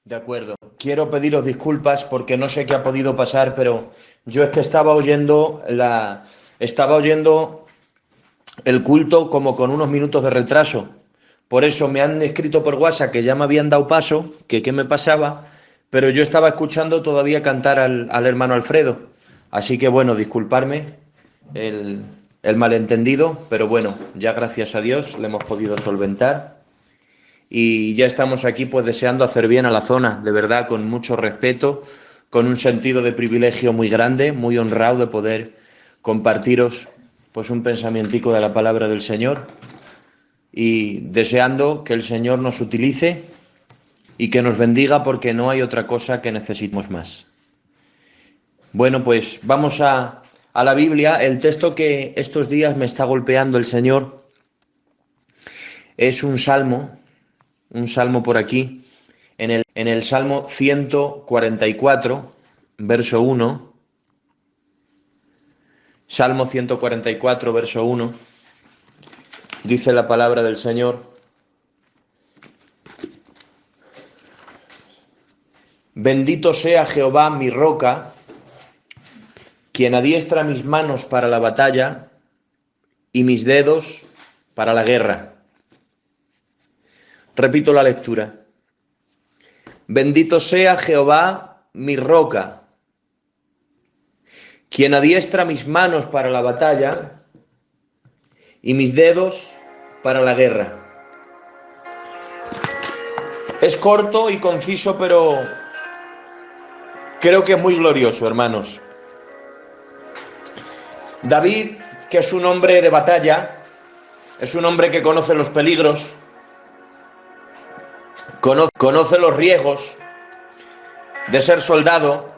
De acuerdo. Quiero pediros disculpas porque no sé qué ha podido pasar, pero yo es que estaba oyendo el culto como con unos minutos de retraso. Por eso me han escrito por WhatsApp que ya me habían dado paso, que qué me pasaba, pero yo estaba escuchando todavía cantar al hermano Alfredo. Así que bueno, disculparme el, el malentendido, pero bueno, ya gracias a Dios le hemos podido solventar. Y ya estamos aquí pues deseando hacer bien a la zona, de verdad, con mucho respeto, con un sentido de privilegio muy grande, muy honrado de poder compartiros pues un pensamientico de la palabra del Señor y deseando que el Señor nos utilice y que nos bendiga porque no hay otra cosa que necesitemos más. Bueno, pues vamos a la Biblia. El texto que estos días me está golpeando el Señor es un salmo por aquí, en el Salmo 144, verso 1, Salmo 144, verso 1, dice la palabra del Señor: Bendito sea Jehová mi roca, quien adiestra mis manos para la batalla y mis dedos para la guerra. Repito la lectura. Bendito sea Jehová mi roca, quien adiestra mis manos para la batalla y mis dedos para la guerra. Es corto y conciso, pero creo que es muy glorioso, hermanos. David, que es un hombre de batalla, es un hombre que conoce los peligros, conoce los riesgos de ser soldado,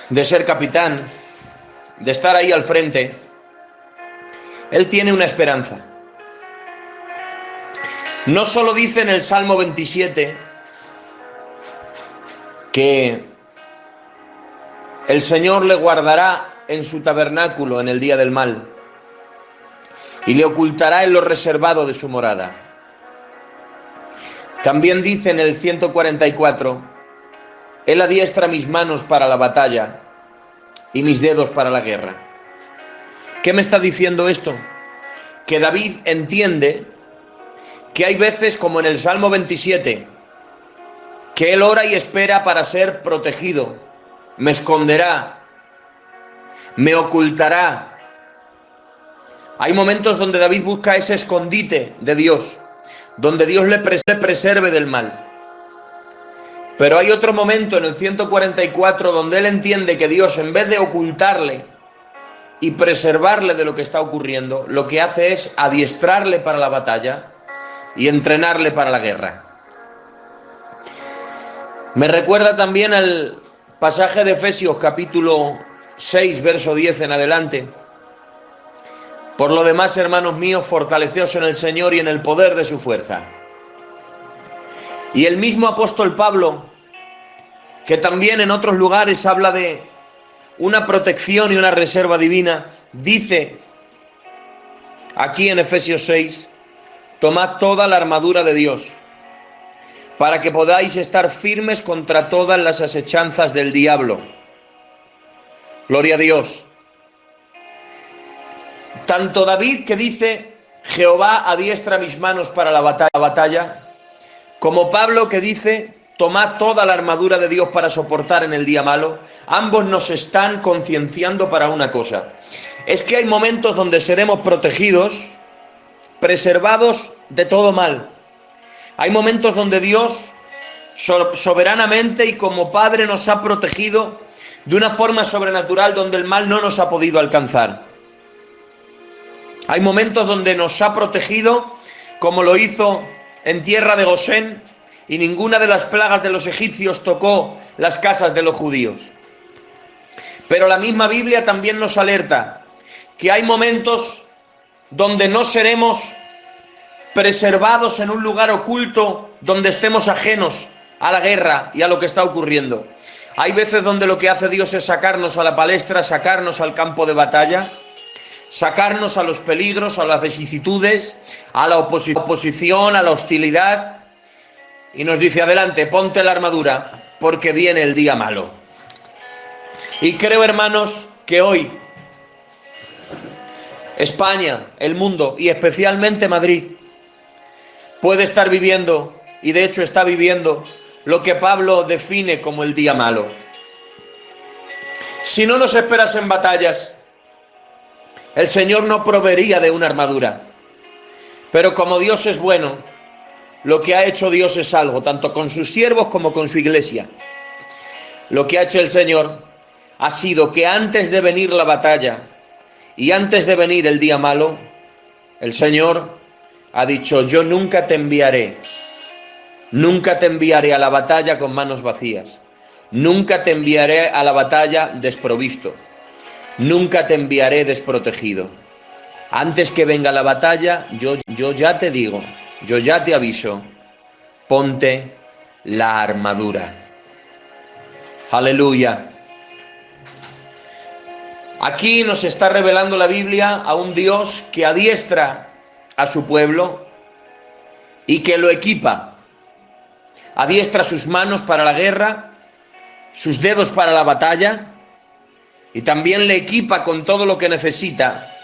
de ser capitán, de estar ahí al frente. Él tiene una esperanza. No solo dice en el Salmo 27 que el Señor le guardará en su tabernáculo en el día del mal y le ocultará en lo reservado de su morada. También dice en el 144, Él adiestra mis manos para la batalla y mis dedos para la guerra. ¿Qué me está diciendo esto? Que David entiende que hay veces, como en el Salmo 27, que él ora y espera para ser protegido. Me esconderá, me ocultará. Hay momentos donde David busca ese escondite de Dios, donde Dios le preserve del mal. Pero hay otro momento en el 144 donde él entiende que Dios, en vez de ocultarle y preservarle de lo que está ocurriendo, lo que hace es adiestrarle para la batalla y entrenarle para la guerra. Me recuerda también al pasaje de Efesios capítulo 6, verso 10 en adelante. Por lo demás, hermanos míos, fortaleceos en el Señor y en el poder de su fuerza. Y el mismo apóstol Pablo, que también en otros lugares habla de una protección y una reserva divina, dice aquí en Efesios 6, tomad toda la armadura de Dios, para que podáis estar firmes contra todas las asechanzas del diablo. Gloria a Dios. Tanto David, que dice, Jehová adiestra mis manos para la batalla, como Pablo, que dice, tomad toda la armadura de Dios para soportar en el día malo, ambos nos están concienciando para una cosa. Es que hay momentos donde seremos protegidos, preservados de todo mal. Hay momentos donde Dios soberanamente y como Padre nos ha protegido de una forma sobrenatural, donde el mal no nos ha podido alcanzar. Hay momentos donde nos ha protegido, como lo hizo en tierra de Gosén, y ninguna de las plagas de los egipcios tocó las casas de los judíos. Pero la misma Biblia también nos alerta que hay momentos donde no seremos preservados en un lugar oculto, donde estemos ajenos a la guerra y a lo que está ocurriendo. Hay veces donde lo que hace Dios es sacarnos a la palestra, sacarnos al campo de batalla, sacarnos a los peligros, a las vicisitudes, a la oposición, a la hostilidad. y nos dice, adelante, ponte la armadura, porque viene el día malo. Y creo, hermanos, que hoy España, el mundo y especialmente Madrid puede estar viviendo, y de hecho está viviendo, lo que Pablo define como el día malo. Si no nos esperasen batallas, el Señor no proveería de una armadura. Pero como Dios es bueno, lo que ha hecho Dios es algo, tanto con sus siervos como con su iglesia. Lo que ha hecho el Señor ha sido que antes de venir la batalla y antes de venir el día malo, el Señor ha dicho, yo nunca te enviaré a la batalla con manos vacías, nunca te enviaré a la batalla desprovisto, nunca te enviaré desprotegido. Antes que venga la batalla, yo ya te digo, yo ya te aviso, ponte la armadura. Aleluya. Aquí nos está revelando la Biblia a un Dios que adiestra a su pueblo y que lo equipa. Adiestra sus manos para la guerra, sus dedos para la batalla, y también le equipa con todo lo que necesita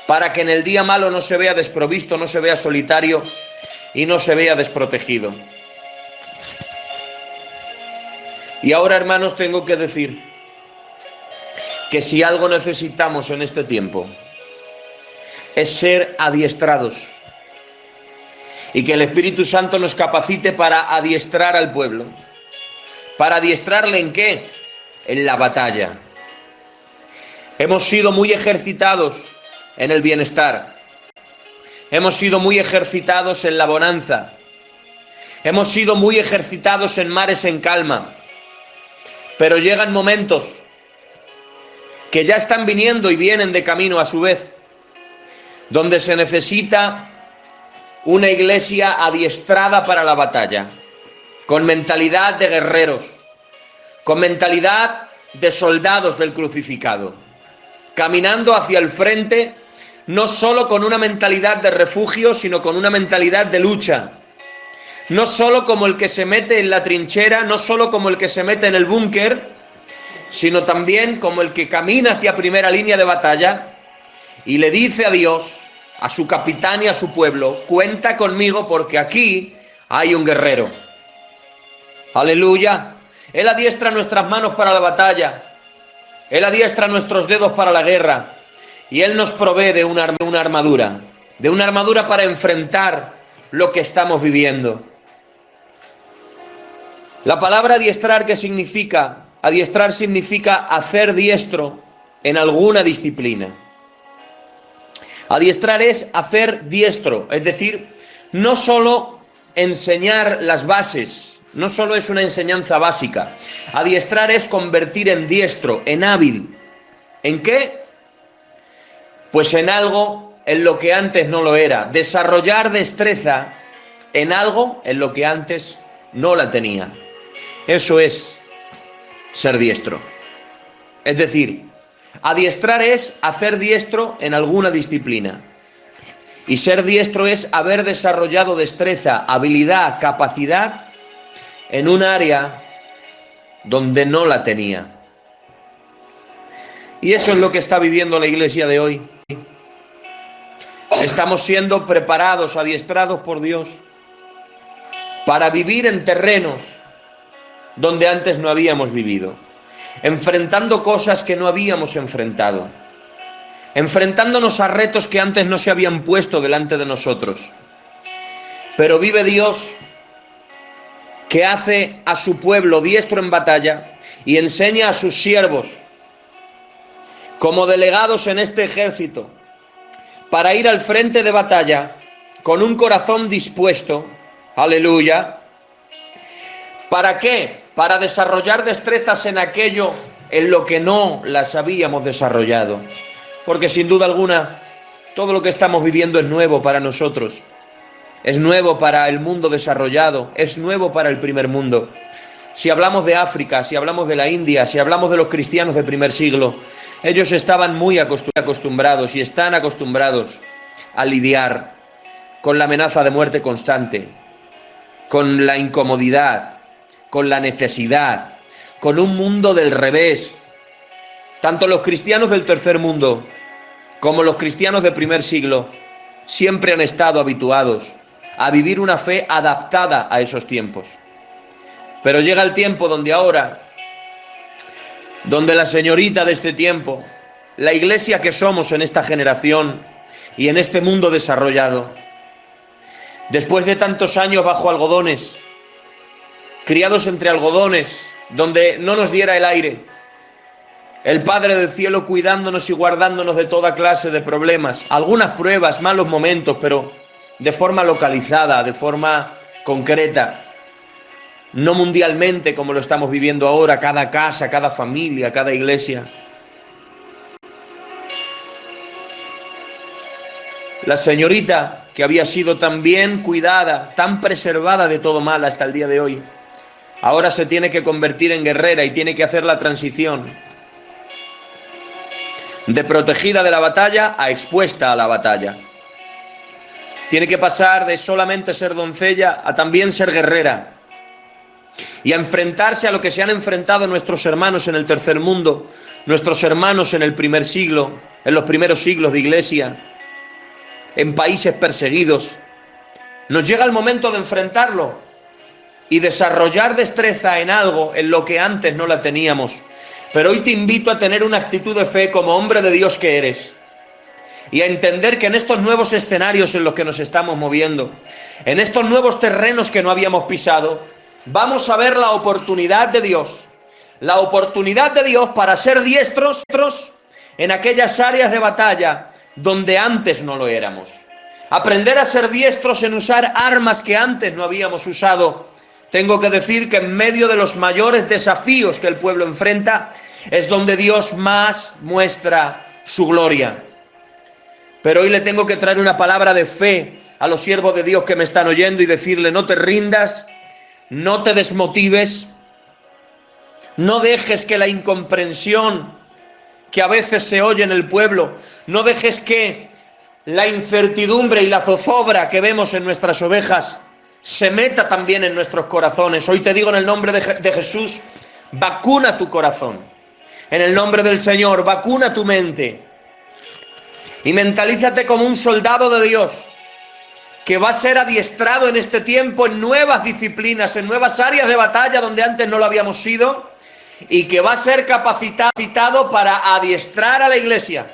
para que en el día malo no se vea desprovisto, no se vea solitario y no se vea desprotegido. Y ahora, hermanos, tengo que decir que si algo necesitamos en este tiempo es ser adiestrados y que el Espíritu Santo nos capacite para adiestrar al pueblo. ¿Para adiestrarle en qué? En la batalla. Hemos sido muy ejercitados en el bienestar. Hemos sido muy ejercitados en la bonanza. Hemos sido muy ejercitados en mares en calma. Pero llegan momentos que ya están viniendo y vienen de camino a su vez, donde se necesita una iglesia adiestrada para la batalla, con mentalidad de guerreros, con mentalidad de soldados del crucificado, caminando hacia el frente, no solo con una mentalidad de refugio, sino con una mentalidad de lucha. No solo como el que se mete en la trinchera, no solo como el que se mete en el búnker, sino también como el que camina hacia primera línea de batalla y le dice a Dios, a su capitán y a su pueblo, cuenta conmigo porque aquí hay un guerrero. Aleluya. Él adiestra nuestras manos para la batalla. Él adiestra nuestros dedos para la guerra. Y Él nos provee de una armadura. De una armadura para enfrentar lo que estamos viviendo. La palabra adiestrar, ¿qué significa? Adiestrar significa hacer diestro en alguna disciplina. Adiestrar es hacer diestro, es decir, no solo enseñar las bases, no solo es una enseñanza básica. Adiestrar es convertir en diestro, en hábil. ¿En qué? Pues en algo en lo que antes no lo era. Desarrollar destreza en algo en lo que antes no la tenía. Eso es ser diestro. Es decir, adiestrar es hacer diestro en alguna disciplina. Y ser diestro es haber desarrollado destreza, habilidad, capacidad en un área donde no la tenía. Y eso es lo que está viviendo la iglesia de hoy. Estamos siendo preparados, adiestrados por Dios para vivir en terrenos donde antes no habíamos vivido, enfrentando cosas que no habíamos enfrentado, enfrentándonos a retos que antes no se habían puesto delante de nosotros. Pero vive Dios, que hace a su pueblo diestro en batalla y enseña a sus siervos como delegados en este ejército para ir al frente de batalla con un corazón dispuesto. Aleluya. ¿Para qué? Para desarrollar destrezas en aquello en lo que no las habíamos desarrollado. Porque sin duda alguna, todo lo que estamos viviendo es nuevo para nosotros. Es nuevo para el mundo desarrollado, es nuevo para el primer mundo. Si hablamos de África, si hablamos de la India, si hablamos de los cristianos del primer siglo, ellos estaban muy acostumbrados y están acostumbrados a lidiar con la amenaza de muerte constante. con la incomodidad, con la necesidad, con un mundo del revés. Tanto los cristianos del tercer mundo como los cristianos del primer siglo siempre han estado habituados a vivir una fe adaptada a esos tiempos. Pero llega el tiempo donde la señorita de este tiempo, la iglesia que somos en esta generación y en este mundo desarrollado, después de tantos años bajo algodones, criados entre algodones, donde no nos diera el aire, el Padre del Cielo cuidándonos y guardándonos de toda clase de problemas, algunas pruebas, malos momentos, pero de forma localizada, de forma concreta, no mundialmente como lo estamos viviendo ahora, cada casa, cada familia, cada iglesia. La señorita que había sido tan bien cuidada, tan preservada de todo mal hasta el día de hoy, ahora se tiene que convertir en guerrera y tiene que hacer la transición de protegida de la batalla a expuesta a la batalla. Tiene que pasar de solamente ser doncella a también ser guerrera y a enfrentarse a lo que se han enfrentado nuestros hermanos en el tercer mundo, nuestros hermanos en el primer siglo, en los primeros siglos de iglesia, en países perseguidos. Nos llega el momento de enfrentarlo y desarrollar destreza en algo en lo que antes no la teníamos. Pero hoy te invito a tener una actitud de fe como hombre de Dios que eres y a entender que en estos nuevos escenarios en los que nos estamos moviendo, en estos nuevos terrenos que no habíamos pisado, vamos a ver la oportunidad de Dios para ser diestros en aquellas áreas de batalla donde antes no lo éramos. Aprender a ser diestros en usar armas que antes no habíamos usado. Tengo que decir que en medio de los mayores desafíos que el pueblo enfrenta es donde Dios más muestra su gloria. Pero hoy le tengo que traer una palabra de fe a los siervos de Dios que me están oyendo y decirle: no te rindas, no te desmotives, no dejes que la incomprensión que a veces se oye en el pueblo, no dejes que la incertidumbre y la zozobra que vemos en nuestras ovejas se meta también en nuestros corazones. Hoy te digo en el nombre de Jesús, vacuna tu corazón. En el nombre del Señor, vacuna tu mente. Y mentalízate como un soldado de Dios que va a ser adiestrado en este tiempo en nuevas disciplinas, en nuevas áreas de batalla donde antes no lo habíamos sido, y que va a ser capacitado para adiestrar a la iglesia.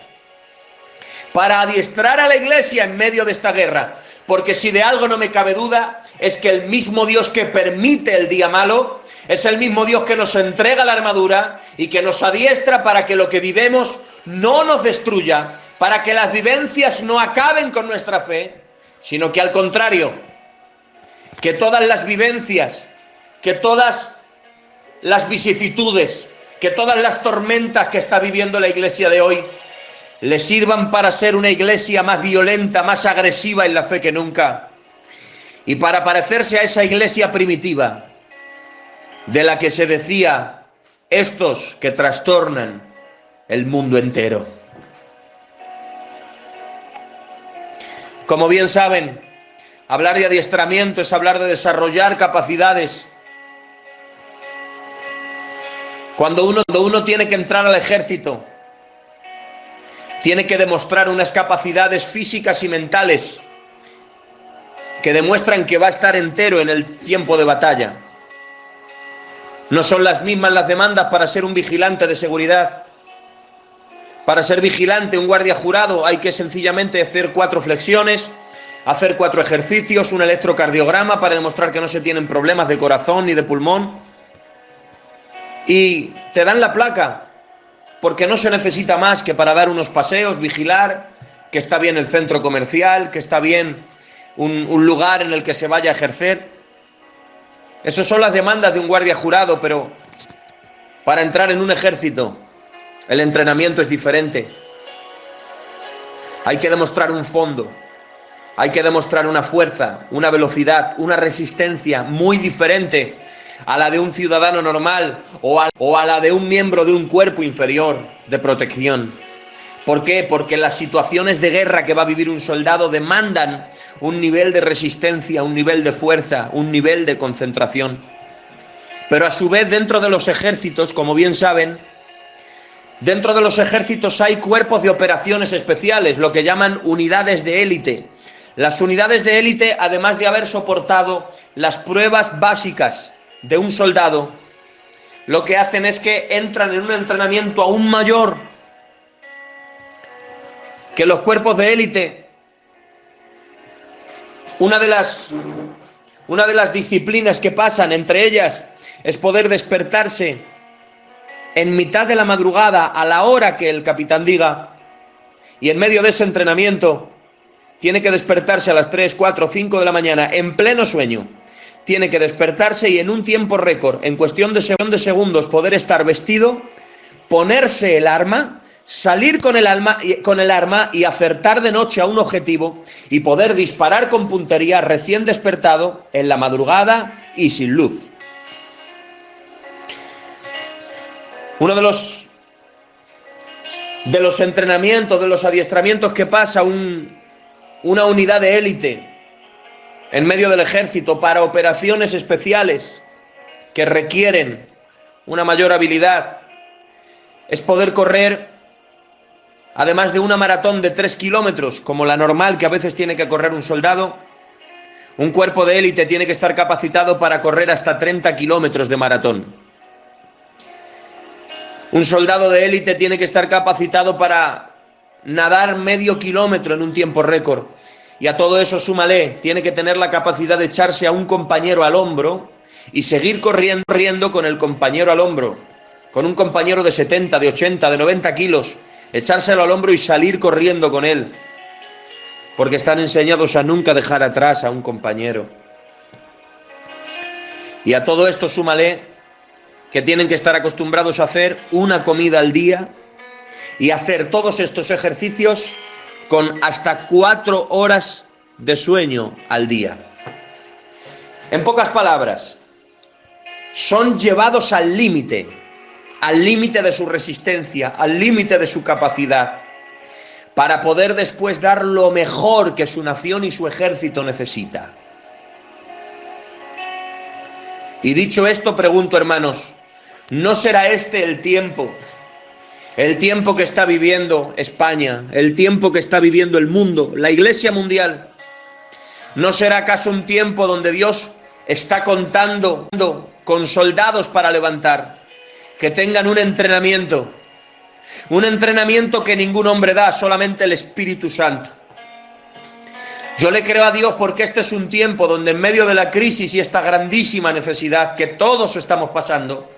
Para adiestrar a la iglesia en medio de esta guerra. Porque si de algo no me cabe duda, es que el mismo Dios que permite el día malo, es el mismo Dios que nos entrega la armadura y que nos adiestra para que lo que vivemos no nos destruya, para que las vivencias no acaben con nuestra fe, sino que al contrario, que todas las vivencias, que todas las vicisitudes, que todas las tormentas que está viviendo la iglesia de hoy, le sirvan para ser una iglesia más violenta, más agresiva en la fe que nunca, y para parecerse a esa iglesia primitiva de la que se decía: estos que trastornan el mundo entero. Como bien saben, hablar de adiestramiento es hablar de desarrollar capacidades. Cuando uno tiene que entrar al ejército, tiene que demostrar unas capacidades físicas y mentales que demuestran que va a estar entero en el tiempo de batalla. No son las mismas las demandas para ser un vigilante de seguridad. Para ser vigilante, un guardia jurado, hay que sencillamente hacer 4 flexiones, hacer 4 ejercicios, un electrocardiograma para demostrar que no se tienen problemas de corazón ni de pulmón. Y te dan la placa, porque no se necesita más que para dar unos paseos, vigilar que está bien el centro comercial, que está bien un lugar en el que se vaya a ejercer. Esas son las demandas de un guardia jurado, pero para entrar en un ejército, el entrenamiento es diferente. Hay que demostrar un fondo, hay que demostrar una fuerza, una velocidad, una resistencia muy diferente a la de un ciudadano normal o a la de un miembro de un cuerpo inferior de protección. ¿Por qué? Porque las situaciones de guerra que va a vivir un soldado demandan un nivel de resistencia, un nivel de fuerza, un nivel de concentración. Pero a su vez, dentro de los ejércitos, como bien saben, dentro de los ejércitos hay cuerpos de operaciones especiales, lo que llaman unidades de élite. Las unidades de élite, además de haber soportado las pruebas básicas de un soldado, lo que hacen es que entran en un entrenamiento aún mayor que los cuerpos de élite. Una de las disciplinas que pasan, entre ellas, es poder despertarse en mitad de la madrugada a la hora que el capitán diga, y en medio de ese entrenamiento tiene que despertarse a las 3, 4, 5 de la mañana en pleno sueño. Tiene que despertarse y en un tiempo récord, en cuestión de segundos, poder estar vestido, ponerse el arma, salir con el arma y acertar de noche a un objetivo y poder disparar con puntería recién despertado en la madrugada y sin luz. Uno de los entrenamientos, de los adiestramientos que pasa una unidad de élite en medio del ejército para operaciones especiales que requieren una mayor habilidad es poder correr, además de una maratón de 3 kilómetros, como la normal que a veces tiene que correr un soldado. Un cuerpo de élite tiene que estar capacitado para correr hasta 30 kilómetros de maratón. Un soldado de élite tiene que estar capacitado para nadar medio kilómetro en un tiempo récord. Y a todo eso súmale, tiene que tener la capacidad de echarse a un compañero al hombro y seguir corriendo con el compañero al hombro. Con un compañero de 70, de 80, de 90 kilos. Echárselo al hombro y salir corriendo con él. Porque están enseñados a nunca dejar atrás a un compañero. Y a todo esto súmale que tienen que estar acostumbrados a hacer una comida al día y hacer todos estos ejercicios con hasta 4 horas de sueño al día. En pocas palabras, son llevados al límite de su resistencia, al límite de su capacidad, para poder después dar lo mejor que su nación y su ejército necesita. Y dicho esto, pregunto, hermanos, ¿no será este el tiempo que está viviendo España, el tiempo que está viviendo el mundo, la Iglesia mundial? ¿No será acaso un tiempo donde Dios está contando con soldados para levantar, que tengan un entrenamiento que ningún hombre da, solamente el Espíritu Santo? Yo le creo a Dios porque este es un tiempo donde en medio de la crisis y esta grandísima necesidad que todos estamos pasando,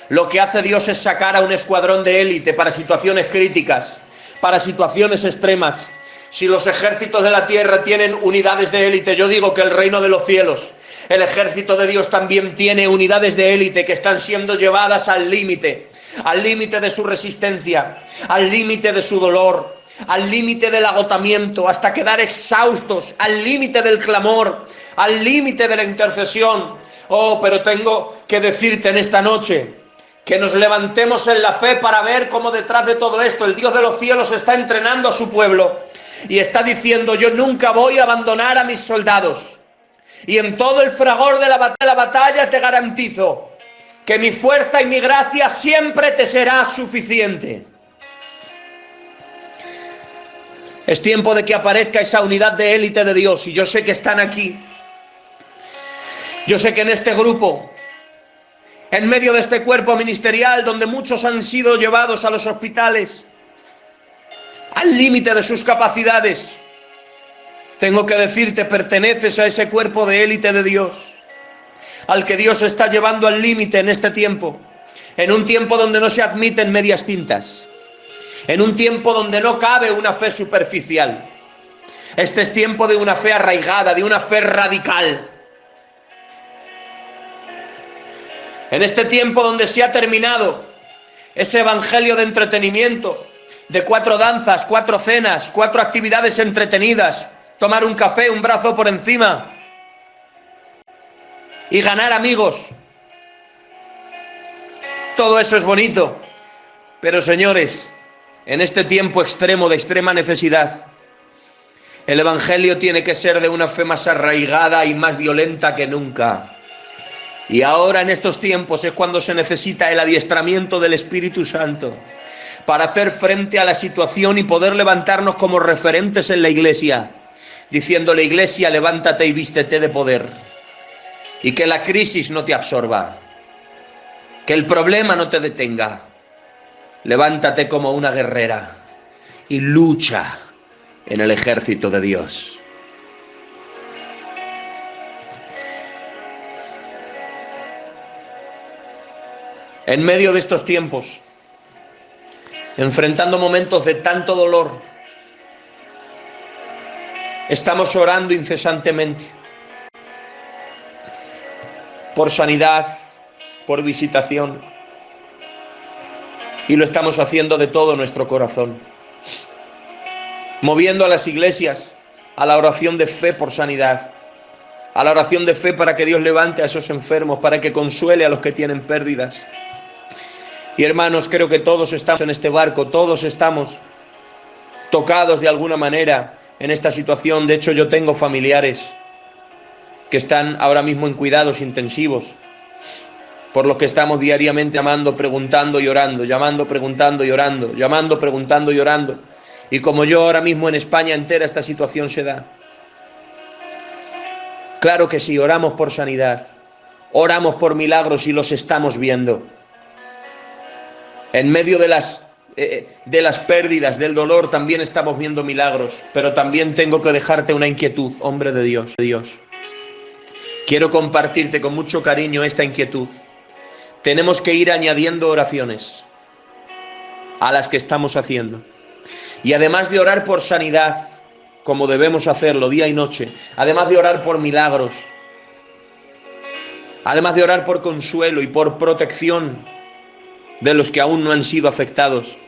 lo que hace Dios es sacar a un escuadrón de élite para situaciones críticas, para situaciones extremas. Si los ejércitos de la tierra tienen unidades de élite, yo digo que el reino de los cielos, el ejército de Dios también tiene unidades de élite que están siendo llevadas al límite de su resistencia, al límite de su dolor, al límite del agotamiento, hasta quedar exhaustos, al límite del clamor, al límite de la intercesión. Oh, pero tengo que decirte en esta noche que nos levantemos en la fe para ver cómo detrás de todo esto el Dios de los cielos está entrenando a su pueblo y está diciendo: yo nunca voy a abandonar a mis soldados, y en todo el fragor de la batalla te garantizo que mi fuerza y mi gracia siempre te será suficiente. Es tiempo de que aparezca esa unidad de élite de Dios, y yo sé que están aquí. Yo sé que en este grupo, en medio de este cuerpo ministerial donde muchos han sido llevados a los hospitales al límite de sus capacidades, tengo que decirte, perteneces a ese cuerpo de élite de Dios, al que Dios está llevando al límite en este tiempo, en un tiempo donde no se admiten medias tintas, en un tiempo donde no cabe una fe superficial. Este es tiempo de una fe arraigada, de una fe radical. En este tiempo donde se ha terminado ese evangelio de entretenimiento, de 4 danzas, 4 cenas, 4 actividades entretenidas, tomar un café, un brazo por encima y ganar amigos. Todo eso es bonito, pero señores, en este tiempo extremo de extrema necesidad, el Evangelio tiene que ser de una fe más arraigada y más violenta que nunca. Y ahora en estos tiempos es cuando se necesita el adiestramiento del Espíritu Santo para hacer frente a la situación y poder levantarnos como referentes en la iglesia, diciéndole: iglesia, levántate y vístete de poder. Y que la crisis no te absorba, que el problema no te detenga. Levántate como una guerrera y lucha en el ejército de Dios. En medio de estos tiempos, enfrentando momentos de tanto dolor, estamos orando incesantemente por sanidad, por visitación, y lo estamos haciendo de todo nuestro corazón, moviendo a las iglesias a la oración de fe por sanidad, a la oración de fe para que Dios levante a esos enfermos, para que consuele a los que tienen pérdidas. Y hermanos, creo que todos estamos en este barco, todos estamos tocados de alguna manera en esta situación. De hecho, yo tengo familiares que están ahora mismo en cuidados intensivos, por los que estamos diariamente llamando, preguntando y orando, llamando, preguntando y orando, llamando, preguntando y orando. Y como yo, ahora mismo en España entera esta situación se da. Claro que sí, oramos por sanidad, oramos por milagros y los estamos viendo. En medio de las pérdidas, del dolor, también estamos viendo milagros, pero también tengo que dejarte una inquietud, hombre de Dios. Quiero compartirte con mucho cariño esta inquietud. Tenemos que ir añadiendo oraciones a las que estamos haciendo. Y además de orar por sanidad, como debemos hacerlo día y noche, además de orar por milagros, además de orar por consuelo y por protección de los que aún no han sido afectados,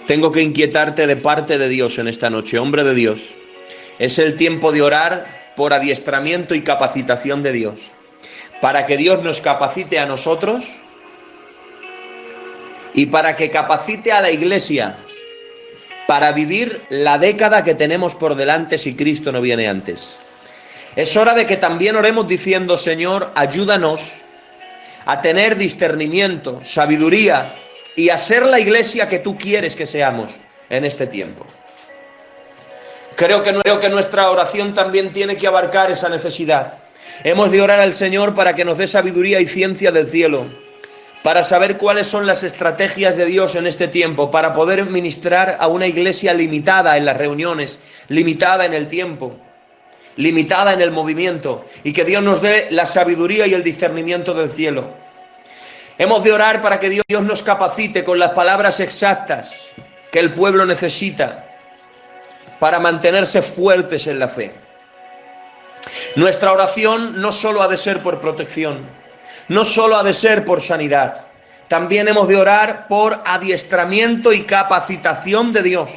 tengo que inquietarte de parte de Dios en esta noche, hombre de Dios. Es el tiempo de orar por adiestramiento y capacitación de Dios, para que Dios nos capacite a nosotros y para que capacite a la iglesia para vivir la década que tenemos por delante si Cristo no viene antes. Es hora de que también oremos diciendo: Señor, ayúdanos a tener discernimiento, sabiduría y a ser la iglesia que tú quieres que seamos en este tiempo. Creo que nuestra oración también tiene que abarcar esa necesidad. Hemos de orar al Señor para que nos dé sabiduría y ciencia del cielo, para saber cuáles son las estrategias de Dios en este tiempo, para poder ministrar a una iglesia limitada en las reuniones, limitada en el tiempo, limitada en el movimiento, y que Dios nos dé la sabiduría y el discernimiento del cielo. Hemos de orar para que Dios nos capacite con las palabras exactas que el pueblo necesita para mantenerse fuertes en la fe. Nuestra oración no solo ha de ser por protección, no solo ha de ser por sanidad, también hemos de orar por adiestramiento y capacitación de Dios.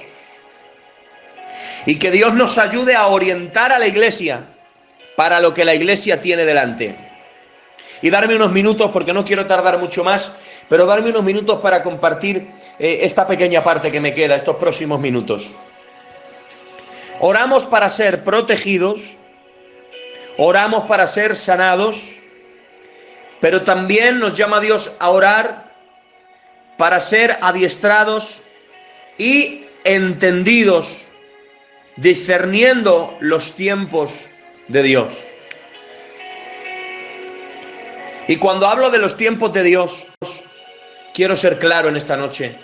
Y que Dios nos ayude a orientar a la iglesia para lo que la iglesia tiene delante. Y darme unos minutos, porque no quiero tardar mucho más, pero darme unos minutos para compartir esta pequeña parte que me queda, estos próximos minutos. Oramos para ser protegidos, oramos para ser sanados, pero también nos llama Dios a orar para ser adiestrados y entendidos, discerniendo los tiempos de Dios. Y cuando hablo de los tiempos de Dios, quiero ser claro en esta noche.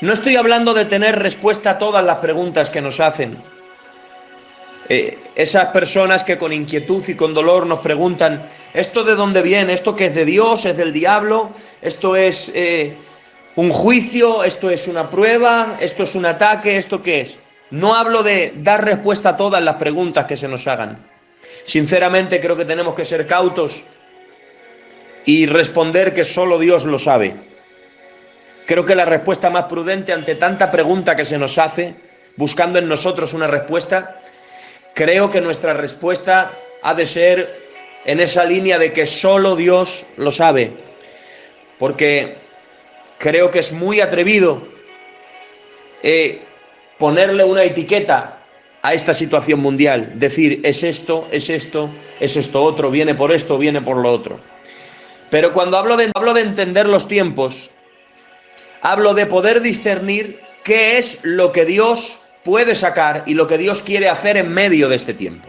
No estoy hablando de tener respuesta a todas las preguntas que nos hacen. Esas personas que con inquietud y con dolor nos preguntan: ¿esto de dónde viene? ¿Esto qué es de Dios? ¿Es del diablo? ¿Esto es un juicio? ¿Esto es una prueba? ¿Esto es un ataque? ¿Esto qué es? No hablo de dar respuesta a todas las preguntas que se nos hagan. Sinceramente creo que tenemos que ser cautos y responder que solo Dios lo sabe. Creo que la respuesta más prudente ante tanta pregunta que se nos hace, buscando en nosotros una respuesta, creo que nuestra respuesta ha de ser en esa línea de que solo Dios lo sabe. Porque creo que es muy atrevido ponerle una etiqueta a esta situación mundial, decir es esto, es esto, es esto otro, viene por esto, viene por lo otro. Pero cuando hablo de entender los tiempos, hablo de poder discernir qué es lo que Dios puede sacar y lo que Dios quiere hacer en medio de este tiempo.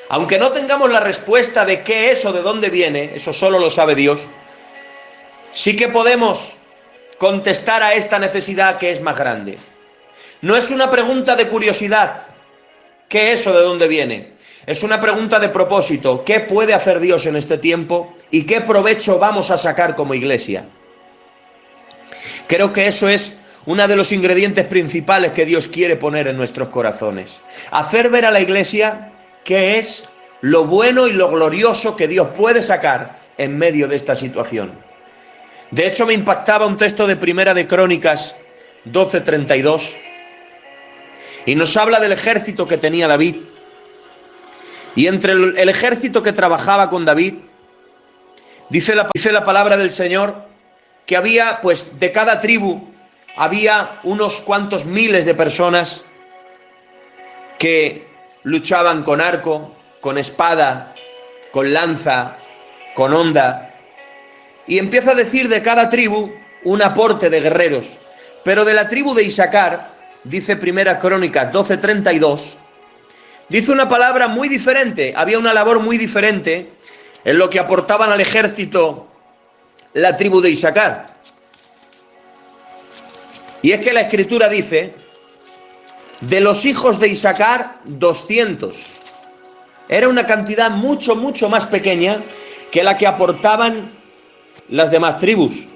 Aunque no tengamos la respuesta de qué es o de dónde viene, eso solo lo sabe Dios, sí que podemos contestar a esta necesidad que es más grande. No es una pregunta de curiosidad, ¿qué es o de dónde viene? Es una pregunta de propósito, ¿qué puede hacer Dios en este tiempo y qué provecho vamos a sacar como iglesia? Creo que eso es uno de los ingredientes principales que Dios quiere poner en nuestros corazones. Hacer ver a la iglesia qué es lo bueno y lo glorioso que Dios puede sacar en medio de esta situación. De hecho, me impactaba un texto de Primera de Crónicas 12:32 y nos habla del ejército que tenía David. Y entre el ejército que trabajaba con David, dice la palabra del Señor que había, pues, de cada tribu, había unos cuantos miles de personas que luchaban con arco, con espada, con lanza, con honda. Y empieza a decir de cada tribu un aporte de guerreros. Pero de la tribu de Isaacar, dice Primera Crónicas 12:32, dice una palabra muy diferente. Había una labor muy diferente en lo que aportaban al ejército la tribu de Isaacar. Y es que la Escritura dice, de los hijos de Isaacar, 200. Era una cantidad mucho más pequeña que la que aportaban las demás tribus.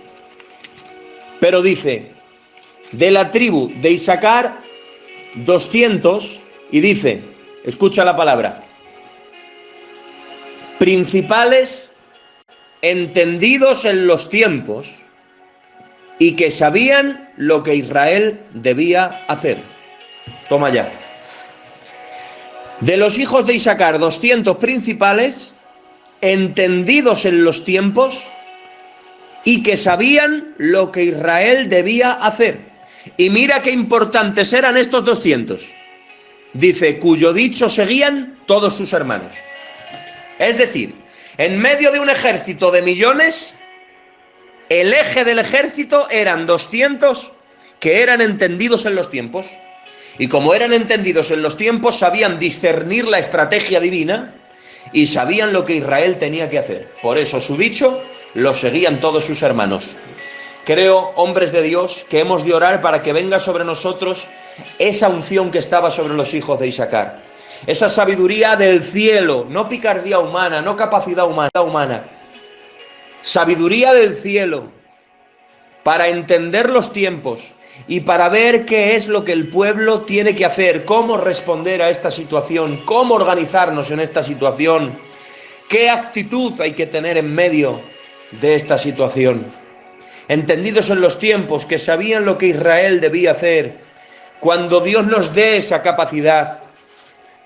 Pero dice, de la tribu de Isaacar, 200, y dice, escucha la palabra, principales, entendidos en los tiempos, y que sabían lo que Israel debía hacer. Toma ya. De los hijos de Isaacar, 200 principales, entendidos en los tiempos, y que sabían lo que Israel debía hacer. Y mira qué importantes eran estos 200. Dice, cuyo dicho seguían todos sus hermanos. Es decir, en medio de un ejército de millones, el eje del ejército eran 200 que eran entendidos en los tiempos. Y como eran entendidos en los tiempos, sabían discernir la estrategia divina y sabían lo que Israel tenía que hacer. Por eso su dicho lo seguían todos sus hermanos. Creo, hombres de Dios, que hemos de orar para que venga sobre nosotros esa unción que estaba sobre los hijos de Isaacar. Esa sabiduría del cielo, no picardía humana, no capacidad humana. Sabiduría del cielo para entender los tiempos y para ver qué es lo que el pueblo tiene que hacer, cómo responder a esta situación, cómo organizarnos en esta situación, qué actitud hay que tener en medio de esta situación. Entendidos en los tiempos, que sabían lo que Israel debía hacer. Cuando Dios nos dé esa capacidad,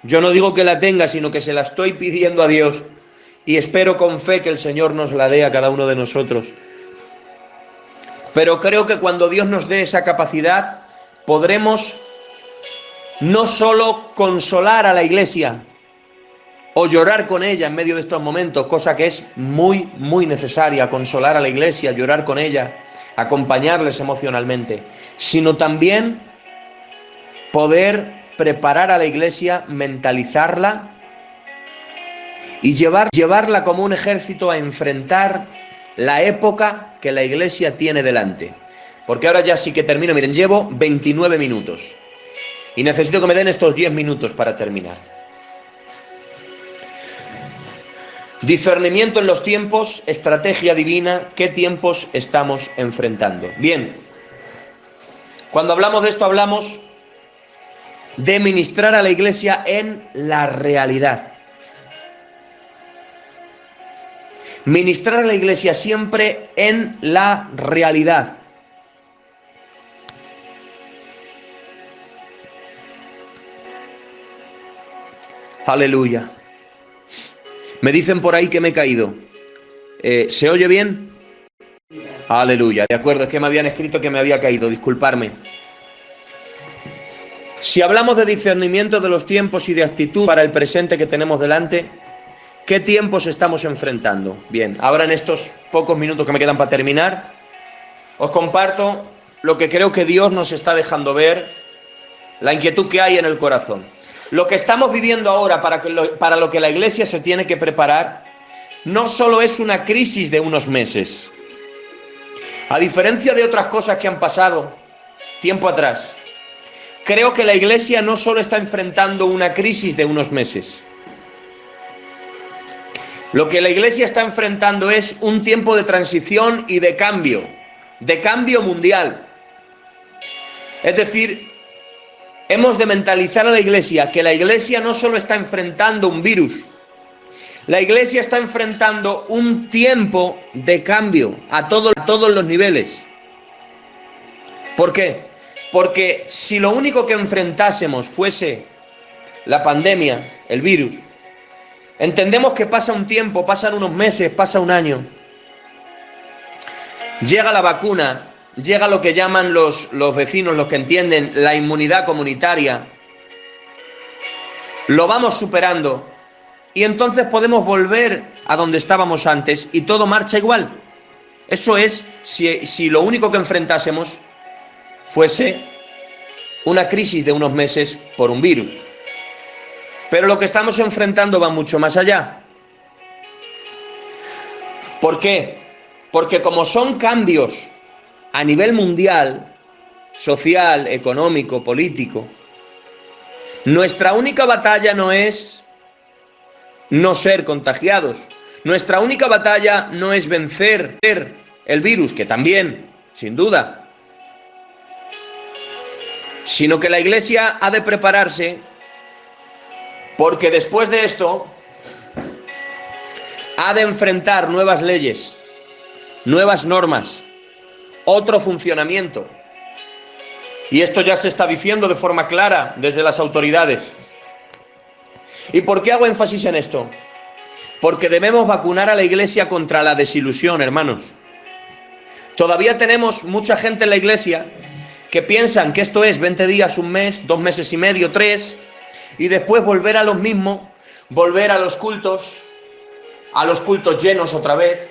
yo no digo que la tenga, sino que se la estoy pidiendo a Dios y espero con fe que el Señor nos la dé a cada uno de nosotros. Pero creo que cuando Dios nos dé esa capacidad, podremos no solo consolar a la iglesia o llorar con ella en medio de estos momentos, cosa que es muy necesaria, consolar a la iglesia, llorar con ella, acompañarles emocionalmente, sino también poder preparar a la iglesia, mentalizarla y llevarla como un ejército a enfrentar la época que la iglesia tiene delante. Porque ahora ya sí que termino. Miren, llevo 29 minutos y necesito que me den estos 10 minutos para terminar. Discernimiento en los tiempos, estrategia divina, ¿qué tiempos estamos enfrentando? Bien, cuando hablamos de esto hablamos de ministrar a la iglesia en la realidad. Ministrar a la iglesia siempre en la realidad. Aleluya. Me dicen por ahí que me he caído. ¿Se oye bien? Aleluya. De acuerdo, es que me habían escrito que me había caído. Disculparme. Si hablamos de discernimiento de los tiempos y de actitud para el presente que tenemos delante, ¿qué tiempos estamos enfrentando? Bien, ahora en estos pocos minutos que me quedan para terminar, os comparto lo que creo que Dios nos está dejando ver, la inquietud que hay en el corazón. Lo que estamos viviendo ahora para lo que la Iglesia se tiene que preparar, no solo es una crisis de unos meses. A diferencia de otras cosas que han pasado tiempo atrás, creo que la Iglesia no solo está enfrentando una crisis de unos meses. Lo que la Iglesia está enfrentando es un tiempo de transición y de cambio mundial. Es decir, hemos de mentalizar a la Iglesia que la Iglesia no solo está enfrentando un virus, la Iglesia está enfrentando un tiempo de cambio a todos los niveles. ¿Por qué? Porque si lo único que enfrentásemos fuese la pandemia, el virus, entendemos que pasa un tiempo, pasan unos meses, pasa un año, llega la vacuna, llega lo que llaman los vecinos, los que entienden, la inmunidad comunitaria, lo vamos superando y entonces podemos volver a donde estábamos antes y todo marcha igual. Eso es si lo único que enfrentásemos fuese una crisis de unos meses por un virus. Pero lo que estamos enfrentando va mucho más allá. ¿Por qué? Porque como son cambios a nivel mundial, social, económico, político, nuestra única batalla no es no ser contagiados. Nuestra única batalla no es vencer el virus, que también, sin duda, sino que la Iglesia ha de prepararse porque después de esto ha de enfrentar nuevas leyes, nuevas normas, otro funcionamiento. Y esto ya se está diciendo de forma clara desde las autoridades. ¿Y por qué hago énfasis en esto? Porque debemos vacunar a la Iglesia contra la desilusión, hermanos. Todavía tenemos mucha gente en la Iglesia que piensan que esto es 20 días, un mes, 2 meses y medio, 3, y después volver a lo mismo, volver a los cultos llenos otra vez,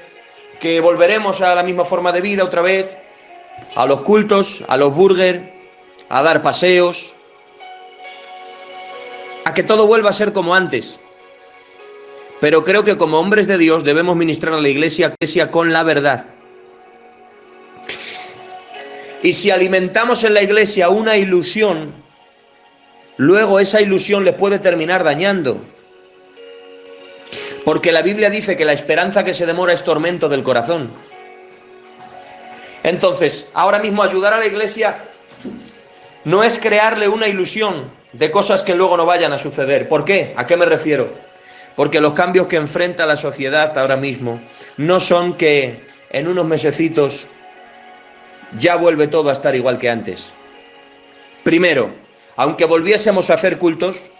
que volveremos a la misma forma de vida otra vez, a los cultos, a los burgers, a dar paseos, a que todo vuelva a ser como antes. Pero creo que como hombres de Dios debemos ministrar a la Iglesia con la verdad. Y si alimentamos en la Iglesia una ilusión, luego esa ilusión le puede terminar dañando. Porque la Biblia dice que la esperanza que se demora es tormento del corazón. Entonces, ahora mismo ayudar a la Iglesia no es crearle una ilusión de cosas que luego no vayan a suceder. ¿Por qué? ¿A qué me refiero? Porque los cambios que enfrenta la sociedad ahora mismo no son que en unos mesecitos ya vuelve todo a estar igual que antes. Primero, aunque volviésemos a hacer cultos,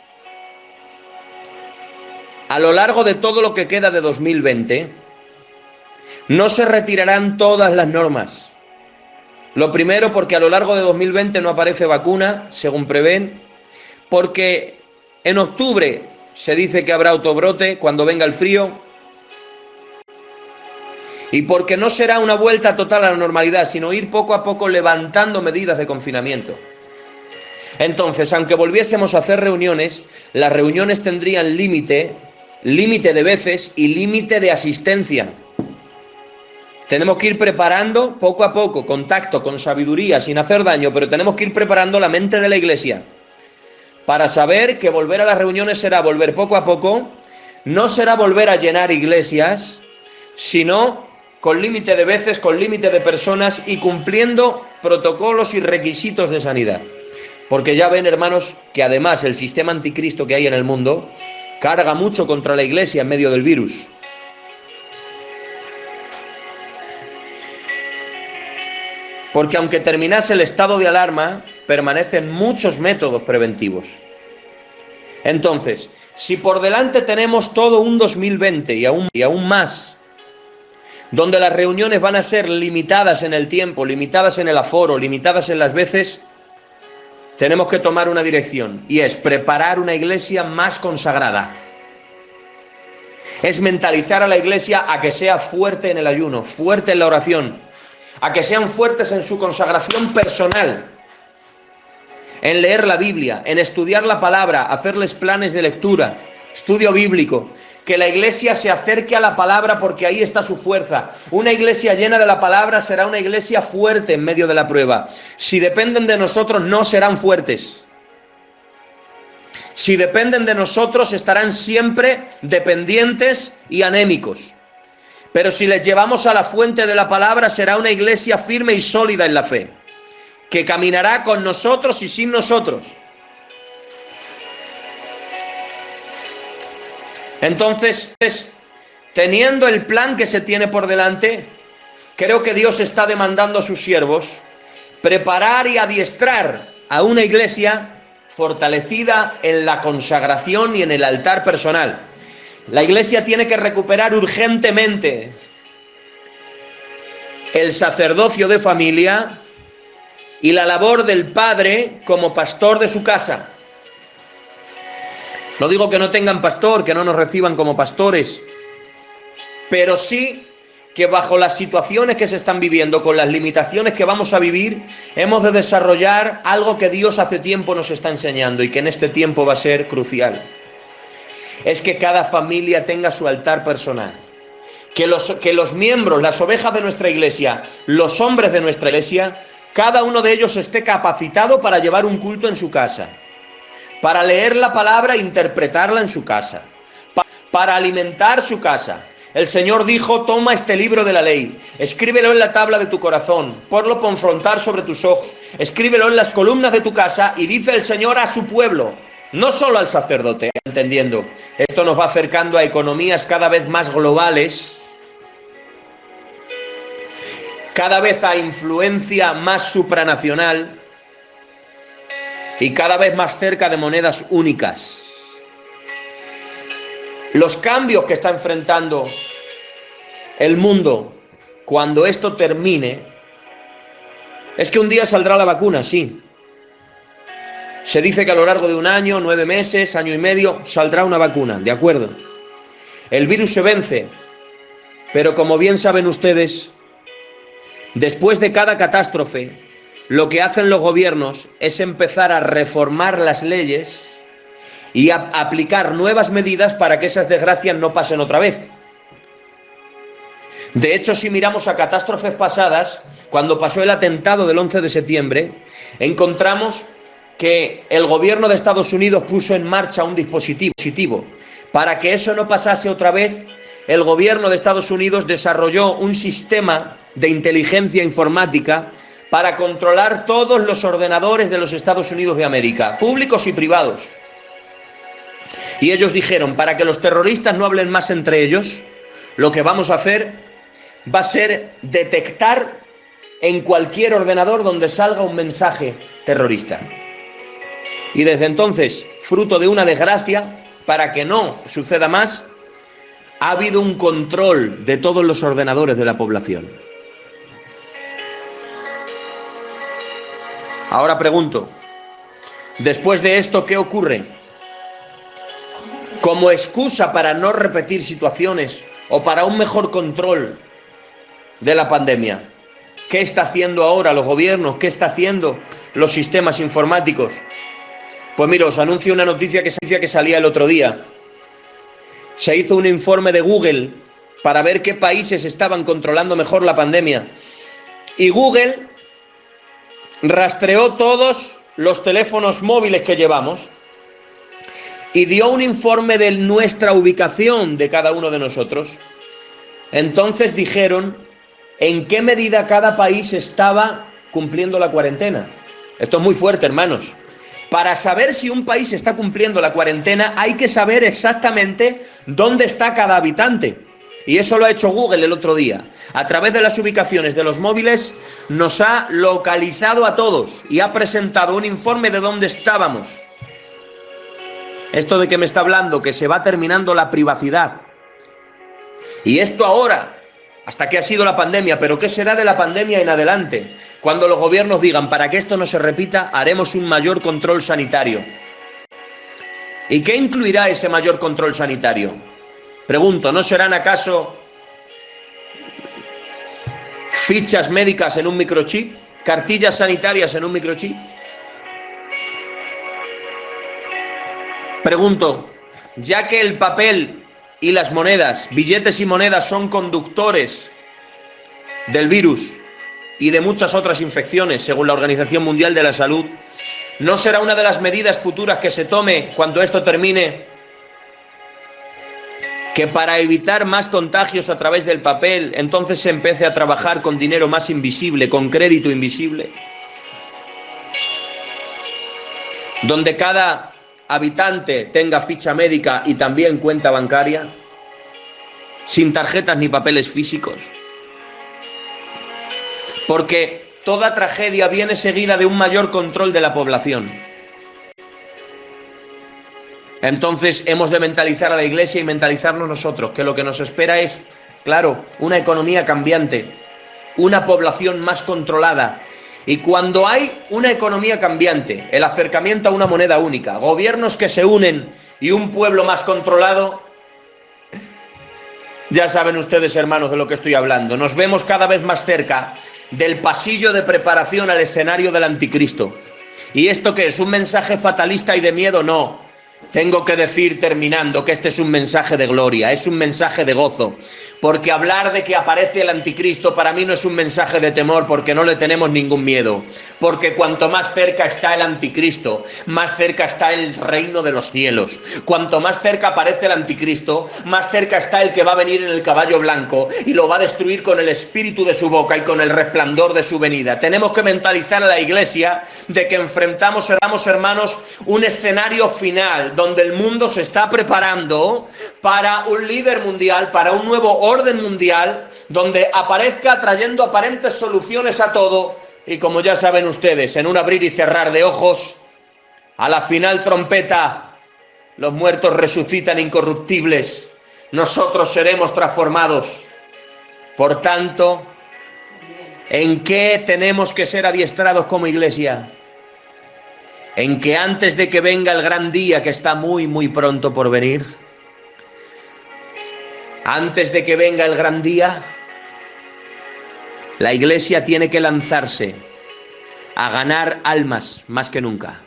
a lo largo de todo lo que queda de 2020, no se retirarán todas las normas. Lo primero, porque a lo largo de 2020 no aparece vacuna, según prevén, porque en octubre se dice que habrá autobrote cuando venga el frío, y porque no será una vuelta total a la normalidad, sino ir poco a poco levantando medidas de confinamiento. Entonces, aunque volviésemos a hacer reuniones, las reuniones tendrían límite de veces y límite de asistencia. Tenemos que ir preparando poco a poco, con tacto, con sabiduría, sin hacer daño, pero tenemos que ir preparando la mente de la Iglesia para saber que volver a las reuniones será volver poco a poco, no será volver a llenar iglesias, sino con límite de veces, con límite de personas y cumpliendo protocolos y requisitos de sanidad. Porque ya ven, hermanos, que además el sistema anticristo que hay en el mundo carga mucho contra la Iglesia en medio del virus. Porque aunque terminase el estado de alarma, permanecen muchos métodos preventivos. Entonces, si por delante tenemos todo un 2020 y aún más, donde las reuniones van a ser limitadas en el tiempo, limitadas en el aforo, limitadas en las veces, tenemos que tomar una dirección, y es preparar una iglesia más consagrada. Es mentalizar a la iglesia a que sea fuerte en el ayuno, fuerte en la oración, a que sean fuertes en su consagración personal, en leer la Biblia, en estudiar la palabra, hacerles planes de lectura, estudio bíblico, que la iglesia se acerque a la palabra porque ahí está su fuerza. Una iglesia llena de la palabra será una iglesia fuerte en medio de la prueba. Si dependen de nosotros, no serán fuertes. Si dependen de nosotros, estarán siempre dependientes y anémicos. Pero si les llevamos a la fuente de la palabra, será una iglesia firme y sólida en la fe, que caminará con nosotros y sin nosotros. Entonces, teniendo el plan que se tiene por delante, creo que Dios está demandando a sus siervos preparar y adiestrar a una iglesia fortalecida en la consagración y en el altar personal. La iglesia tiene que recuperar urgentemente el sacerdocio de familia y la labor del padre como pastor de su casa. No digo que no tengan pastor, que no nos reciban como pastores, pero sí que bajo las situaciones que se están viviendo, con las limitaciones que vamos a vivir, hemos de desarrollar algo que Dios hace tiempo nos está enseñando y que en este tiempo va a ser crucial. Es que cada familia tenga su altar personal. Que los miembros, las ovejas de nuestra iglesia, los hombres de nuestra iglesia, cada uno de ellos esté capacitado para llevar un culto en su casa, para leer la palabra e interpretarla en su casa, para alimentar su casa. El Señor dijo: toma este libro de la ley, escríbelo en la tabla de tu corazón, ponlo por frontal sobre tus ojos, escríbelo en las columnas de tu casa, y dice el Señor a su pueblo, no solo al sacerdote, entendiendo. Esto nos va acercando a economías cada vez más globales, cada vez a influencia más supranacional y cada vez más cerca de monedas únicas. Los cambios que está enfrentando el mundo cuando esto termine es que un día saldrá la vacuna, sí. Se dice que a lo largo de un año, 9 meses, año y medio, saldrá una vacuna, de acuerdo. El virus se vence, pero como bien saben ustedes, después de cada catástrofe, lo que hacen los gobiernos es empezar a reformar las leyes y a aplicar nuevas medidas para que esas desgracias no pasen otra vez. De hecho, si miramos a catástrofes pasadas, cuando pasó el atentado del 11 de septiembre, encontramos que el gobierno de Estados Unidos puso en marcha un dispositivo. Para que eso no pasase otra vez, el gobierno de Estados Unidos desarrolló un sistema de inteligencia informática para controlar todos los ordenadores de los Estados Unidos de América, públicos y privados. Y ellos dijeron: para que los terroristas no hablen más entre ellos, lo que vamos a hacer va a ser detectar en cualquier ordenador donde salga un mensaje terrorista. Y desde entonces, fruto de una desgracia, para que no suceda más, ha habido un control de todos los ordenadores de la población. Ahora pregunto, después de esto, ¿qué ocurre? Como excusa para no repetir situaciones o para un mejor control de la pandemia, ¿qué está haciendo ahora los gobiernos? ¿Qué está haciendo los sistemas informáticos? Pues mira, os anuncio una noticia que salía el otro día. Se hizo un informe de Google para ver qué países estaban controlando mejor la pandemia. Y Google rastreó todos los teléfonos móviles que llevamos y dio un informe de nuestra ubicación de cada uno de nosotros. Entonces dijeron en qué medida cada país estaba cumpliendo la cuarentena. Esto es muy fuerte, hermanos. Para saber si un país está cumpliendo la cuarentena hay que saber exactamente dónde está cada habitante. Y eso lo ha hecho Google el otro día. A través de las ubicaciones de los móviles nos ha localizado a todos y ha presentado un informe de dónde estábamos. Esto de que me está hablando, que se va terminando la privacidad. Y esto ahora, hasta qué ha sido la pandemia, pero qué será de la pandemia en adelante, cuando los gobiernos digan, para que esto no se repita, haremos un mayor control sanitario. ¿Y qué incluirá ese mayor control sanitario? Pregunto, ¿no serán acaso fichas médicas en un microchip? ¿Cartillas sanitarias en un microchip? Pregunto, ya que el papel y las monedas, billetes y monedas son conductores del virus y de muchas otras infecciones, según la Organización Mundial de la Salud, ¿no será una de las medidas futuras que se tome cuando esto termine que para evitar más contagios a través del papel, entonces se empiece a trabajar con dinero más invisible, con crédito invisible? Donde cada habitante tenga ficha médica y también cuenta bancaria, sin tarjetas ni papeles físicos. Porque toda tragedia viene seguida de un mayor control de la población. Entonces hemos de mentalizar a la Iglesia y mentalizarnos nosotros, que lo que nos espera es, claro, una economía cambiante, una población más controlada. Y cuando hay una economía cambiante, el acercamiento a una moneda única, gobiernos que se unen y un pueblo más controlado, ya saben ustedes, hermanos, de lo que estoy hablando. Nos vemos cada vez más cerca del pasillo de preparación al escenario del anticristo. ¿Y esto qué es? ¿Un mensaje fatalista y de miedo? No. Tengo que decir, terminando, que este es un mensaje de gloria, es un mensaje de gozo. Porque hablar de que aparece el anticristo para mí no es un mensaje de temor, porque no le tenemos ningún miedo. Porque cuanto más cerca está el anticristo, más cerca está el reino de los cielos. Cuanto más cerca aparece el anticristo, más cerca está el que va a venir en el caballo blanco y lo va a destruir con el espíritu de su boca y con el resplandor de su venida. Tenemos que mentalizar a la Iglesia de que enfrentamos, hermanos, un escenario final donde el mundo se está preparando para un líder mundial, para un nuevo orden mundial, donde aparezca trayendo aparentes soluciones a todo, y como ya saben ustedes, en un abrir y cerrar de ojos, a la final trompeta, los muertos resucitan incorruptibles, nosotros seremos transformados. Por tanto, ¿en qué tenemos que ser adiestrados como Iglesia? En que antes de que venga el gran día, que está muy, muy pronto por venir, antes de que venga el gran día, la Iglesia tiene que lanzarse a ganar almas más que nunca,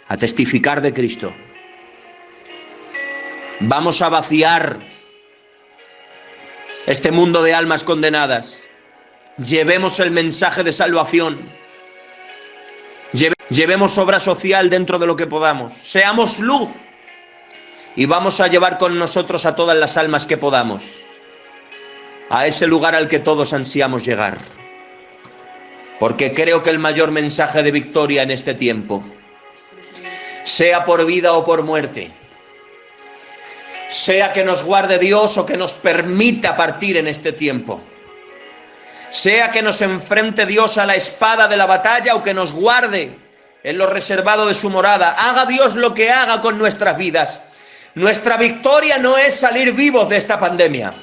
a testificar de Cristo. Vamos a vaciar este mundo de almas condenadas. Llevemos el mensaje de salvación. Llevemos obra social dentro de lo que podamos. Seamos luz. Y vamos a llevar con nosotros a todas las almas que podamos, a ese lugar al que todos ansiamos llegar. Porque creo que el mayor mensaje de victoria en este tiempo, sea por vida o por muerte, sea que nos guarde Dios o que nos permita partir en este tiempo, sea que nos enfrente Dios a la espada de la batalla o que nos guarde en lo reservado de su morada, haga Dios lo que haga con nuestras vidas. Nuestra victoria no es salir vivos de esta pandemia.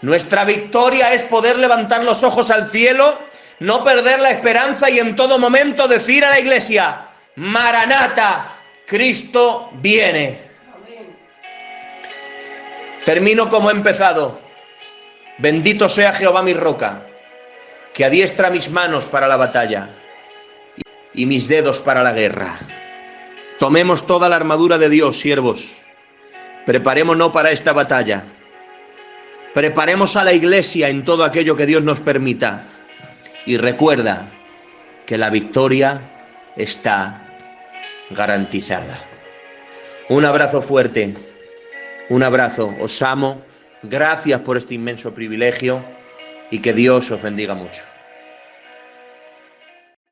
Nuestra victoria es poder levantar los ojos al cielo, no perder la esperanza y en todo momento decir a la Iglesia: Maranata, Cristo viene. Termino como he empezado. Bendito sea Jehová mi roca, que adiestra mis manos para la batalla y mis dedos para la guerra. Tomemos toda la armadura de Dios, siervos. Preparémonos para esta batalla. Preparemos a la Iglesia en todo aquello que Dios nos permita. Y recuerda que la victoria está garantizada. Un abrazo fuerte. Un abrazo. Os amo. Gracias por este inmenso privilegio y que Dios os bendiga mucho.